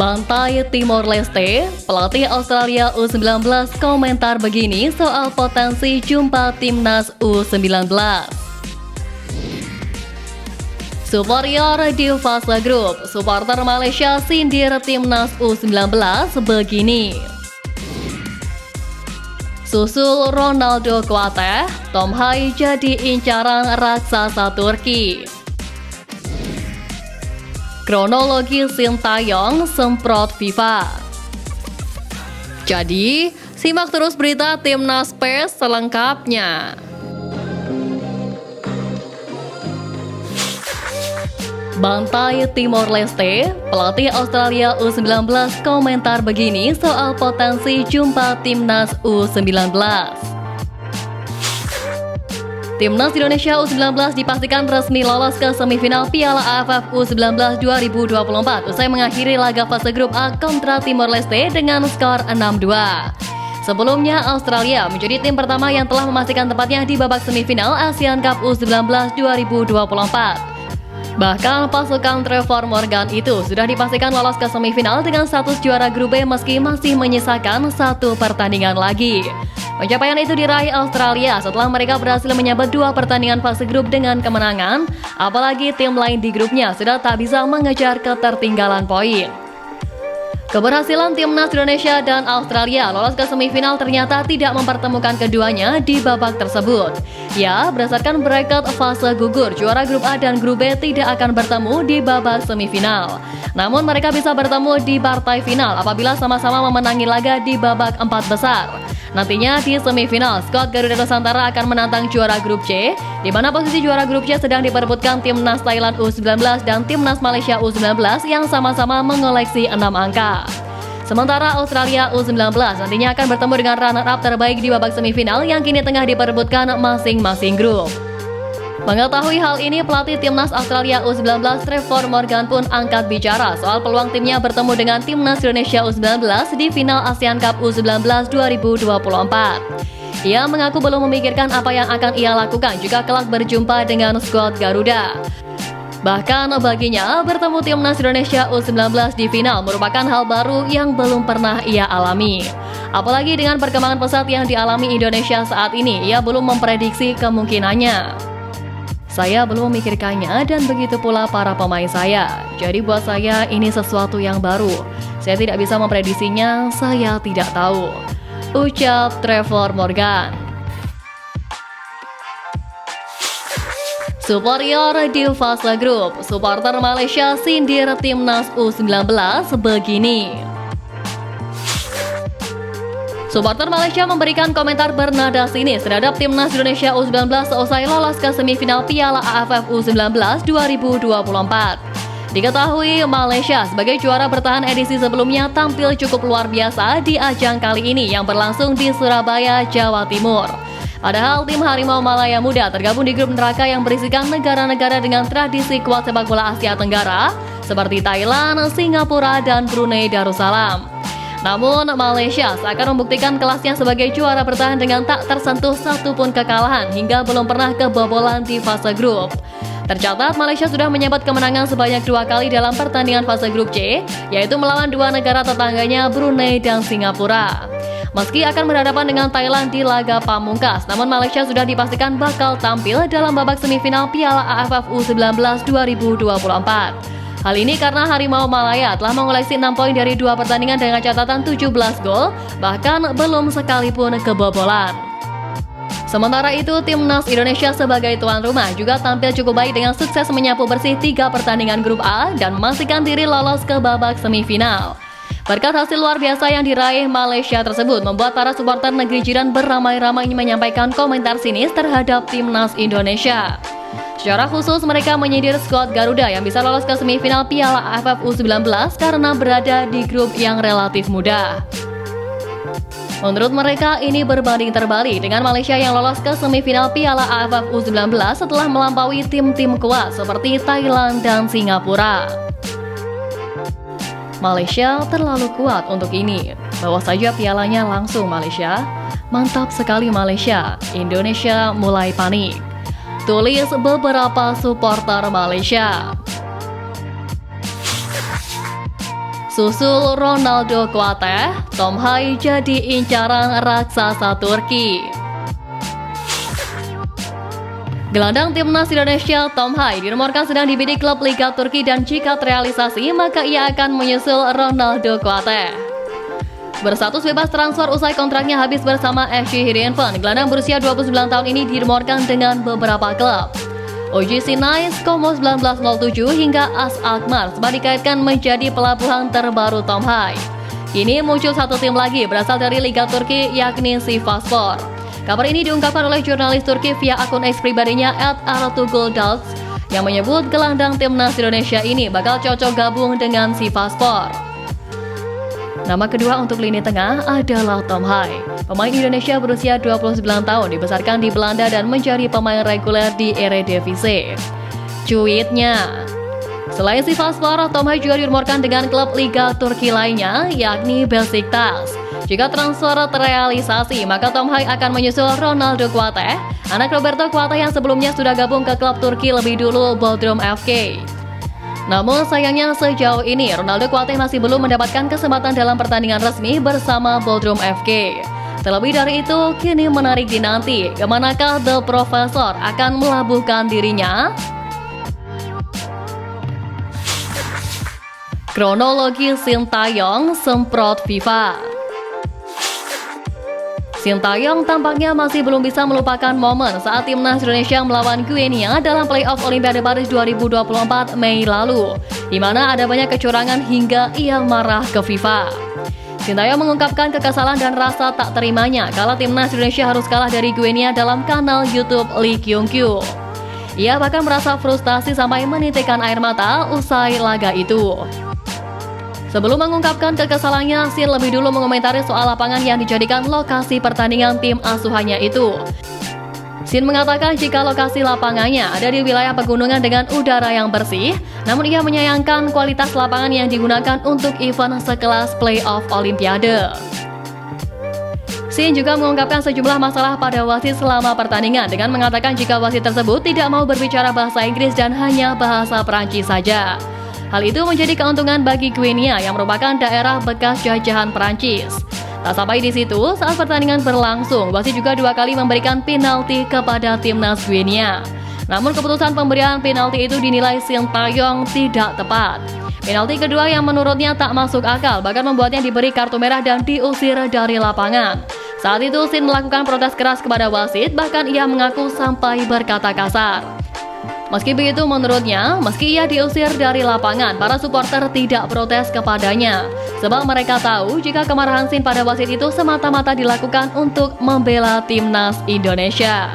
Bantai Timor Leste, pelatih Australia U19 komentar begini soal potensi jumpa timnas U19. Superior di fase grup, supporter Malaysia sindir timnas U19 begini. Susul Ronaldo Kuateh, Tom Hai jadi incaran raksasa Turki. Kronologi Sintayong semprot FIFA. Jadi, simak terus berita Timnas PES selengkapnya. Bantai Timor Leste, pelatih Australia U19 komentar begini soal potensi jumpa timnas U19. Timnas Indonesia U19 dipastikan resmi lolos ke semifinal Piala AFF U19 2024 usai mengakhiri laga fase grup A kontra Timor Leste dengan skor 6-2. Sebelumnya, Australia menjadi tim pertama yang telah memastikan tempatnya di babak semifinal ASEAN Cup U19 2024. Bahkan pasukan Trevor Morgan itu sudah dipastikan lolos ke semifinal dengan status juara grup B meski masih menyisakan satu pertandingan lagi. Pencapaian itu diraih Australia setelah mereka berhasil menyabet 2 pertandingan fase grup dengan kemenangan, apalagi tim lain di grupnya sudah tak bisa mengejar ketertinggalan poin. Keberhasilan timnas Indonesia dan Australia lolos ke semifinal ternyata tidak mempertemukan keduanya di babak tersebut. Ya, berdasarkan bracket fase gugur, juara grup A dan grup B tidak akan bertemu di babak semifinal. Namun mereka bisa bertemu di partai final apabila sama-sama memenangi laga di babak 4 besar. Nantinya di semifinal, skuad Garuda Nusantara akan menantang juara grup C, di mana posisi juara grup C sedang diperebutkan timnas Thailand U19 dan timnas Malaysia U19 yang sama-sama mengoleksi 6 angka. Sementara Australia U19 nantinya akan bertemu dengan runner-up terbaik di babak semifinal yang kini tengah diperebutkan masing-masing grup. Mengetahui hal ini, pelatih timnas Australia U19 Trevor Morgan pun angkat bicara soal peluang timnya bertemu dengan timnas Indonesia U19 di final ASEAN Cup U19 2024. Ia mengaku belum memikirkan apa yang akan ia lakukan jika kelak berjumpa dengan skuad Garuda. Bahkan baginya, bertemu timnas Indonesia U19 di final merupakan hal baru yang belum pernah ia alami. Apalagi dengan perkembangan pesat yang dialami Indonesia saat ini, ia belum memprediksi kemungkinannya. Saya belum memikirkannya dan begitu pula para pemain saya. Jadi buat saya ini sesuatu yang baru. Saya tidak bisa memprediksinya, saya tidak tahu. Ucap Trevor Morgan. Superior di fase grup, supporter Malaysia sindir timnas U19 begini. Supporter Malaysia memberikan komentar bernada sinis terhadap timnas Indonesia U19 seusai lolos ke semifinal Piala AFF U19 2024. Diketahui Malaysia sebagai juara bertahan edisi sebelumnya tampil cukup luar biasa di ajang kali ini yang berlangsung di Surabaya, Jawa Timur. Padahal tim Harimau Malaya Muda tergabung di grup neraka yang berisikan negara-negara dengan tradisi kuat sepak bola Asia Tenggara seperti Thailand, Singapura, dan Brunei Darussalam. Namun, Malaysia seakan membuktikan kelasnya sebagai juara bertahan dengan tak tersentuh satupun kekalahan hingga belum pernah kebobolan di fase grup. Tercatat, Malaysia sudah menyabet kemenangan sebanyak 2 kali dalam pertandingan fase grup C, yaitu melawan 2 negara tetangganya Brunei dan Singapura. Meski akan berhadapan dengan Thailand di laga pamungkas, namun Malaysia sudah dipastikan bakal tampil dalam babak semifinal Piala AFF U19 2024. Hal ini karena Harimau Malaya telah mengoleksi 6 poin dari 2 pertandingan dengan catatan 17 gol, bahkan belum sekalipun kebobolan. Sementara itu, timnas Indonesia sebagai tuan rumah juga tampil cukup baik dengan sukses menyapu bersih 3 pertandingan grup A dan memastikan diri lolos ke babak semifinal. Berkat hasil luar biasa yang diraih Malaysia tersebut membuat para supporter negeri jiran beramai-ramai menyampaikan komentar sinis terhadap timnas Indonesia. Secara khusus mereka menyindir skuad Garuda yang bisa lolos ke semifinal Piala AFF U19 karena berada di grup yang relatif mudah. Menurut mereka ini berbanding terbalik dengan Malaysia yang lolos ke semifinal Piala AFF U19 setelah melampaui tim-tim kuat seperti Thailand dan Singapura. Malaysia terlalu kuat untuk ini. Bawa saja pialanya langsung Malaysia. Mantap sekali Malaysia. Indonesia mulai panik. Tulis beberapa supporter Malaysia. Susul Ronaldo Kuateh, Tom Hai jadi incaran raksasa Turki. Gelandang timnas Indonesia Tom Hai dirumorkan sedang dibidik klub Liga Turki dan jika terrealisasi maka ia akan menyusul Ronaldo Kuateh. Berstatus bebas transfer usai kontraknya habis bersama FC Heerenveen, gelandang berusia 29 tahun ini dirumorkan dengan beberapa klub. OGC Nice, Como 1907 hingga AS Alkmaar sempat dikaitkan menjadi pelabuhan terbaru Tom Hai. Kini muncul satu tim lagi berasal dari Liga Turki yakni Sivasspor. Kabar ini diungkapkan oleh jurnalis Turki via akun X pribadinya @Ertuğrul yang menyebut gelandang timnas Indonesia ini bakal cocok gabung dengan Sivasspor. Nama kedua untuk lini tengah adalah Tom Hai. Pemain Indonesia berusia 29 tahun dibesarkan di Belanda dan menjadi pemain reguler di Eredivisie. Cuitnya, selain Sivasspor, Tom Hai juga dirumorkan dengan klub Liga Turki lainnya yakni Beşiktaş. Jika transfer terrealisasi, maka Tom Hai akan menyusul Ronaldo Kuateh, anak Roberto Kuateh yang sebelumnya sudah gabung ke klub Turki lebih dulu Bodrum FK. Namun sayangnya sejauh ini Ronaldo Kuateh masih belum mendapatkan kesempatan dalam pertandingan resmi bersama Bodrum FK. Terlebih dari itu, kini menarik dinanti kemanakah The Professor akan melabuhkan dirinya. Kronologi Sintayong semprot FIFA. Sintayong tampaknya masih belum bisa melupakan momen saat timnas Indonesia melawan Guinea dalam playoff Olimpiade Paris 2024 Mei lalu, di mana ada banyak kecurangan hingga ia marah ke FIFA. Sintayong mengungkapkan kekesalan dan rasa tak terimanya kala timnas Indonesia harus kalah dari Guinea dalam kanal YouTube Lee Kyung-kyu. Ia bahkan merasa frustasi sampai menitikkan air mata usai laga itu. Sebelum mengungkapkan kekesalannya, Sin lebih dulu mengomentari soal lapangan yang dijadikan lokasi pertandingan tim asuhannya itu. Sin mengatakan jika lokasi lapangannya ada di wilayah pegunungan dengan udara yang bersih, namun ia menyayangkan kualitas lapangan yang digunakan untuk event sekelas playoff Olimpiade. Sin juga mengungkapkan sejumlah masalah pada wasit selama pertandingan dengan mengatakan jika wasit tersebut tidak mau berbicara bahasa Inggris dan hanya bahasa Perancis saja. Hal itu menjadi keuntungan bagi Guinea yang merupakan daerah bekas jajahan Perancis. Tak sampai di situ, saat pertandingan berlangsung, wasit juga 2 kali memberikan penalti kepada timnas Guinea. Namun keputusan pemberian penalti itu dinilai Sintayong tidak tepat. Penalti kedua yang menurutnya tak masuk akal, bahkan membuatnya diberi kartu merah dan diusir dari lapangan. Saat itu Sin melakukan protes keras kepada wasit, bahkan ia mengaku sampai berkata kasar. Meski begitu menurutnya, meski ia diusir dari lapangan, para supporter tidak protes kepadanya. Sebab mereka tahu jika kemarahan Sin pada wasit itu semata-mata dilakukan untuk membela timnas Indonesia.